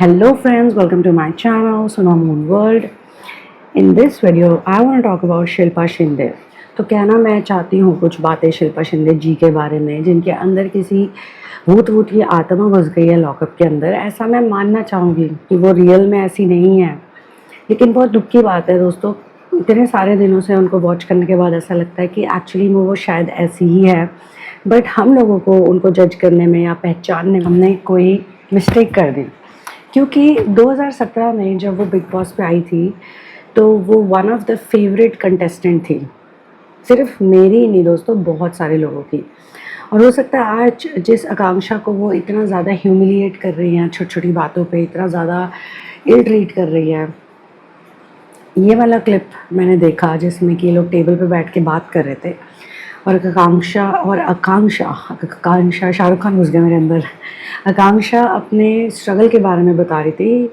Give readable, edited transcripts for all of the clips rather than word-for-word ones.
Hello friends, welcome to my channel Sona Moon World. In this video, I want to talk about Shilpa Shinde. तो कहना मैं चाहती हूँ कुछ बातें शिल्पा शिंदे जी के बारे में, जिनके अंदर किसी भूत की आत्मा घुस गई है लॉकअप के अंदर. ऐसा मैं मानना चाहूँगी कि वो रियल में ऐसी नहीं है, लेकिन बहुत दुख की बात है दोस्तों. इतने सारे दिनों से उनको वॉच करने के बाद ऐसा लगता है कि एक्चुअली में वो शायद ऐसी ही है, बट हम लोगों को उनको जज करने में या पहचानने में हमने कोई मिस्टेक कर दी. क्योंकि 2017 में जब वो बिग बॉस पे आई थी तो वो one of the favourite contestant थी. सिर्फ मेरी ही नहीं दोस्तों, बहुत सारे लोगों की. और हो सकता है आज जिस आकांक्षा को वो इतना ज़्यादा ह्यूमिलिएट कर रही हैं, छोटी छोटी बातों पे इतना ज़्यादा इल ट्रीट कर रही है. ये वाला क्लिप मैंने देखा जिसमें कि ये लोग टेबल पे बैठ के बात कर रहे थे और आकांक्षा शाहरुख खान घुस गया मेरे अंदर. आकांक्षा अपने स्ट्रगल के बारे में बता रही थी,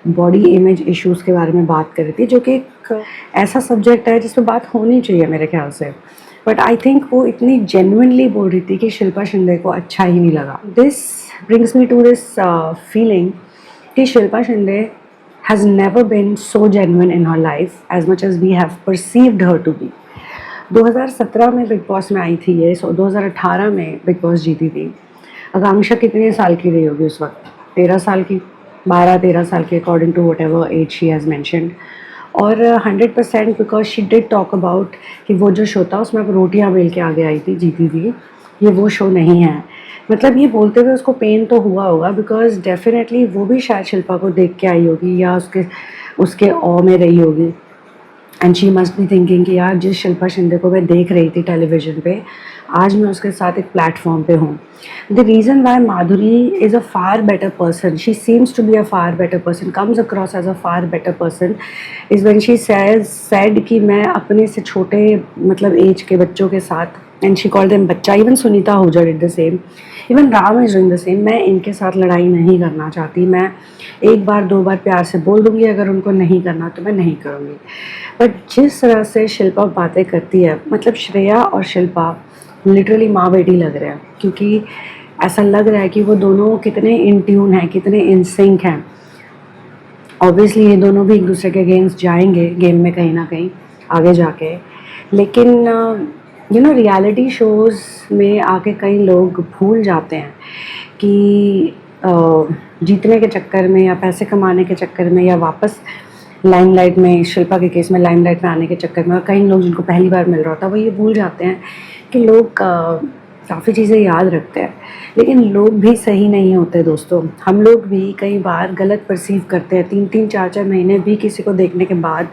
बॉडी इमेज इश्यूज़ के बारे में बात कर रही थी, जो कि एक ऐसा सब्जेक्ट है जिस पर बात होनी चाहिए मेरे ख्याल से. बट आई थिंक वो इतनी जेन्युइनली बोल रही थी कि शिल्पा शिंदे को अच्छा ही नहीं लगा. This brings me to this feeling कि Shilpa Shinde has never been so genuine in her life as much as we have perceived her to be. 2017 में बिग बॉस में आई थी ये, 2018 में बिग बॉस जीती थी. आकांक्षा कितने साल की रही होगी उस वक्त? 13 साल की, 12-13 साल की, according to whatever as she has mentioned. और 100% because she did talk about कि वो जो शो था उसमें अब रोटियाँ बेल के आगे आई थी, जीती थी. ये वो शो नहीं है. मतलब ये बोलते हुए उसको पेन तो हुआ होगा, बिकॉज डेफिनेटली वो भी शायद शिल्पा को देख के आई होगी या उसके उसके ऑ में रही होगी. And she must be thinking कि यार जिस शिल्पा शिंदे को मैं देख रही थी टेलीविज़न पे, आज मैं उसके साथ एक प्लेटफॉर्म पे हूँ. The reason why Madhuri is a far better person, she seems to be a far better person, comes across as a far better person, is when she said कि मैं अपने से छोटे मतलब एज के बच्चों के साथ, एंड शी कॉल्ड देम बच्चा. Even Sunita Hujar did the same, even Ram is doing the same. मैं इनके साथ लड़ाई नहीं करना चाहती. मैं एक बार दो बार प्यार से बोल दूंगी, अगर उनको नहीं करना तो मैं नहीं करूँगी. बट जिस तरह से शिल्पा बातें करती है, मतलब श्रेया और शिल्पा लिटरली माँ बेटी लग रहे हैं, क्योंकि ऐसा लग रहा है कि वो दोनों कितने इन ट्यून हैं, कितने इन सिंक हैं. ऑब्वियसली ये दोनों भी एक दूसरे के अगेंस्ट जाएंगे गेम में कहीं ना कहीं आगे जाके. लेकिन रियलिटी शोज़ में आके कई लोग भूल जाते हैं कि जीतने के चक्कर में या पैसे कमाने के चक्कर में या वापस लाइमलाइट में, शिल्पा के केस में लाइमलाइट में आने के चक्कर में, और कई लोग जिनको पहली बार मिल रहा था वो ये भूल जाते हैं कि लोग काफ़ी चीज़ें याद रखते हैं. लेकिन लोग भी सही नहीं होते दोस्तों. हम लोग भी कई बार गलत परसीव करते हैं. 3-3, 4-4 महीने भी किसी को देखने के बाद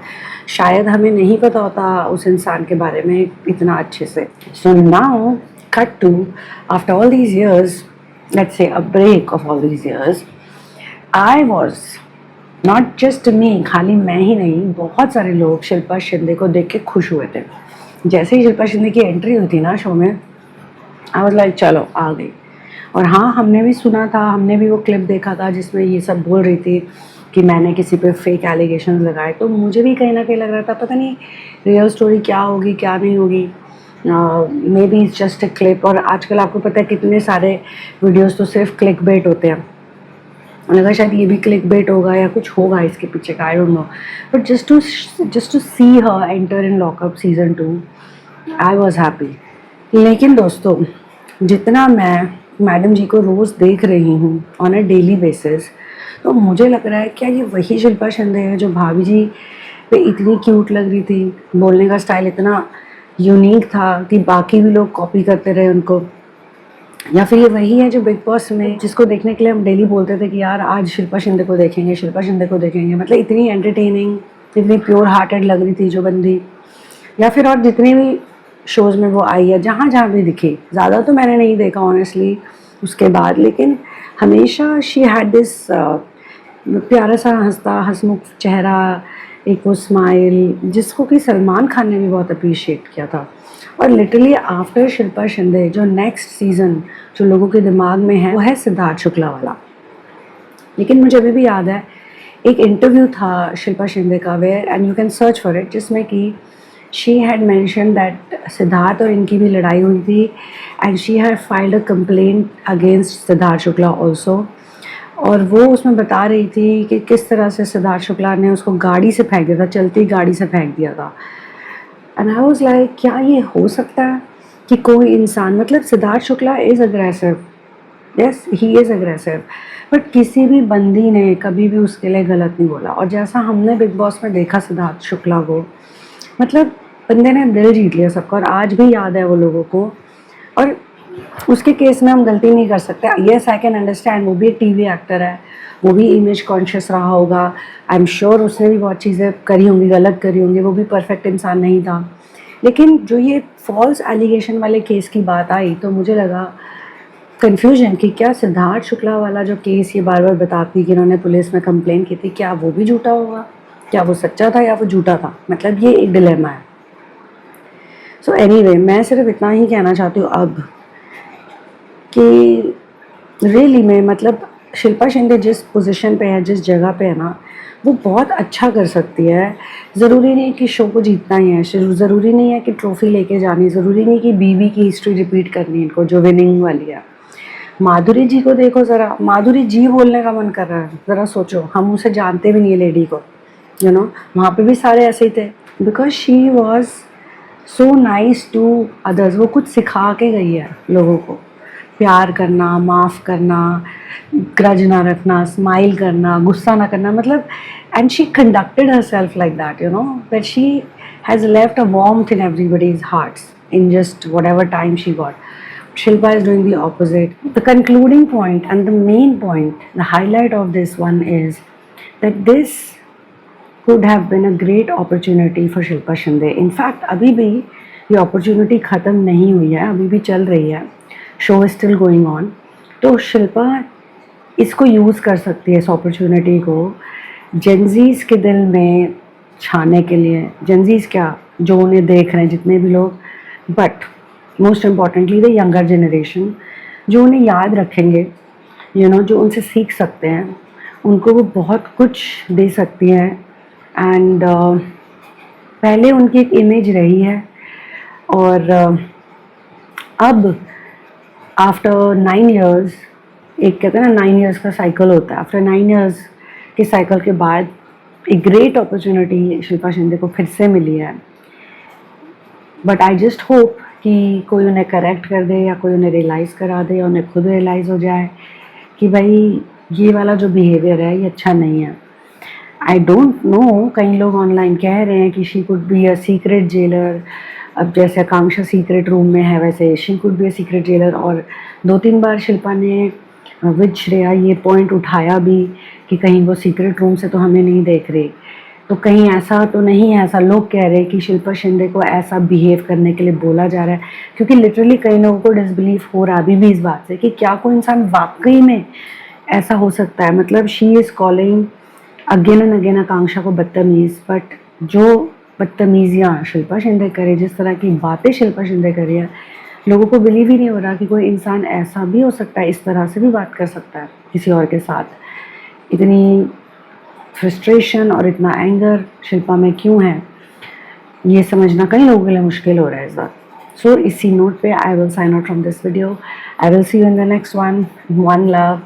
शायद हमें नहीं पता होता उस इंसान के बारे में इतना अच्छे से. So now cut to after all these years, let's say a break of all these years, I was not just me, खाली मैं ही नहीं, बहुत सारे लोग शिल्पा शिंदे को देख के खुश हुए थे. जैसे ही शिल्पा शिंदे की एंट्री हुई थी ना शो में, आई वाज लाइक चलो आ गई. और हाँ, हमने भी सुना था, हमने भी वो क्लिप देखा था जिसमें ये सब बोल रही थी कि मैंने किसी पे फेक एलिगेशन लगाए. तो मुझे भी कहीं ना कहीं लग रहा था पता नहीं रियल स्टोरी क्या होगी क्या नहीं होगी. May be it's just a clip. और आजकल आपको पता है कितने सारे वीडियोस तो सिर्फ क्लिक बेट होते हैं. लगा शायद ये भी क्लिक बेट होगा या कुछ होगा इसके पीछे का, I don't know. But just to see her enter in lockup season 2, I was happy. लेकिन दोस्तों, जितना मैं मैडम जी को रोज़ देख रही हूँ ऑन अ डेली बेसिस, तो मुझे लग रहा है क्या ये वही शिल्पा शिंदे है जो भाभी जी पे इतनी क्यूट लग रही थी, बोलने का स्टाइल इतना यूनिक था कि बाकी भी लोग कॉपी करते रहे उनको. या फिर ये वही है जो बिग बॉस में, जिसको देखने के लिए हम डेली बोलते थे कि यार आज शिल्पा शिंदे को देखेंगे, शिल्पा शिंदे को देखेंगे. मतलब इतनी एंटरटेनिंग, इतनी प्योर हार्टेड लग रही थी जो बंदी. या फिर और जितनी भी शोज़ में वो आई है, जहाँ जहाँ भी दिखी, ज़्यादा तो मैंने नहीं देखा ऑनेस्टली उसके बाद, लेकिन हमेशा शी हैड दिस प्यारा सा हंसता हंसमुख चेहरा, एक वो स्माइल जिसको कि सलमान खान ने भी बहुत अप्रिशिएट किया था. और लिटरली आफ्टर शिल्पा शिंदे जो नेक्स्ट सीज़न जो लोगों के दिमाग में है वो है सिद्धार्थ शुक्ला वाला. लेकिन मुझे अभी भी याद है एक इंटरव्यू था शिल्पा शिंदे का, where and you can search for it, जिसमें कि she had mention that Siddharth और इनकी भी लड़ाई हुई थी and she had filed a complaint against Siddharth Shukla also. और वो उसमें बता रही थी कि किस तरह से सिद्धार्थ शुक्ला ने उसको गाड़ी से फेंक दिया था, चलती गाड़ी से फेंक दिया था। एंड आई वाज लाइक, क्या ये हो सकता है कि कोई इंसान, मतलब Siddharth Shukla is aggressive, yes he is aggressive, but किसी भी बंदी ने कभी भी उसके लिए गलत नहीं बोला। और जैसा हमने बिग बॉस में देखा सिद्धार्थ शुक्ला को, मतलब बंदे ने दिल जीत लिया सबका, और आज भी याद है वो लोगों को। और उसके केस में हम गलती नहीं कर सकते। येस, आई कैन अंडरस्टैंड, वो भी एक टीवी एक्टर है, वो भी इमेज कॉन्शियस रहा होगा। आई एम श्योर उसने भी बहुत चीज़ें करी होंगी, गलत करी होंगी, वो भी परफेक्ट इंसान नहीं था। लेकिन जो ये फॉल्स एलिगेशन वाले केस की बात आई तो मुझे लगा कन्फ्यूजन कि क्या सिद्धार्थ शुक्ला वाला जो केस ये बार बार बताती कि इन्होंने पुलिस में कंप्लेन की थी, क्या वो भी झूठा होगा, क्या वो सच्चा था या वो झूठा था। मतलब ये एक डिलेमा है। सो एनीवे, मैं सिर्फ इतना ही कहना चाहती हूँ अब कि रियली में, मतलब शिल्पा शिंदे जिस पोजीशन पे है, जिस जगह पे है ना, वो बहुत अच्छा कर सकती है। ज़रूरी नहीं कि शो को जीतना ही है, ज़रूरी नहीं है कि ट्रॉफी लेके जानी, ज़रूरी नहीं कि बीवी की हिस्ट्री रिपीट करनी इनको जो विनिंग वाली है। माधुरी जी को देखो ज़रा, माधुरी जी बोलने का मन कर रहा है, ज़रा सोचो, हम उसे जानते भी नहीं है लेडी को, यू नो। वहाँ पे भी सारे ऐसे ही थे, because she was so nice to others. वो कुछ सिखा के गई है लोगों को, प्यार करना, माफ़ करना, ग्रज ना रखना, स्माइल करना, गुस्सा ना करना, मतलब and she conducted her self like that, you know, that she has left a warmth in everybody's hearts in just whatever time she got. Shilpa is doing the opposite. The concluding point and the main point, the highlight of this one is that this could have been a great opportunity for Shilpa Shinde. In fact, अभी भी ये opportunity ख़त्म नहीं हुई है, अभी भी चल रही है, show is still going on. तो शिल्पा इसको यूज़ कर सकती है, इस opportunity को जेंजीज के दिल में छाने के लिए। जेंजीज क्या, जो उन्हें देख रहे हैं जितने भी लोग, but most importantly the younger generation, जो उन्हें याद रखेंगे, यू नो, जो उनसे सीख सकते हैं, उनको वो बहुत कुछ दे सकती हैं। एंड पहले उनकी एक इमेज रही है, और अब आफ्टर 9 years, एक कहते हैं ना 9 years का साइकिल होता है, आफ्टर 9 years के साइकिल के बाद एक ग्रेट अपॉर्चुनिटी शिल्पा शिंदे को फिर से मिली है। बट आई जस्ट होप कि कोई उन्हें करेक्ट कर दे, या कोई उन्हें रियलाइज़ करा दे, या उन्हें खुद रियलाइज़ हो जाए कि भाई ये वाला जो बिहेवियर है ये अच्छा नहीं है। आई डोंट नो, कई लोग ऑनलाइन कह रहे हैं कि she could be a secret jailer. अब जैसे आकांक्षा सीक्रेट रूम में है, वैसे she could be a secret jailer. और 2-3 बार शिल्पा ने विद श्रेया ये पॉइंट उठाया भी कि कहीं वो सीक्रेट रूम से तो हमें नहीं देख रही, तो कहीं ऐसा तो नहीं है, ऐसा लोग कह रहे हैं कि शिल्पा शिंदे को ऐसा बिहेव करने के लिए बोला जा रहा है। क्योंकि लिटरली कई लोगों को डिसबिलीव हो रहा अभी भी इस बात से कि क्या कोई इंसान वाकई में ऐसा हो सकता है। मतलब she is calling again and again Akanksha को बदतमीज़, बट जो बदतमीजियाँ शिल्पा शिंदे करे, जिस तरह की बातें शिल्पा शिंदे करी है, लोगों को बिलीव ही नहीं हो रहा कि कोई इंसान ऐसा भी हो सकता है, इस तरह से भी बात कर सकता है किसी और के साथ। इतनी फ्रस्ट्रेशन और इतना एंगर शिल्पा में क्यों है, ये समझना कई लोगों के लिए मुश्किल हो रहा है इस बात। सो इसी नोट पे I will sign out from this video. I will see you in the next one. One love,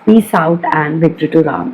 peace out and victory to Ram.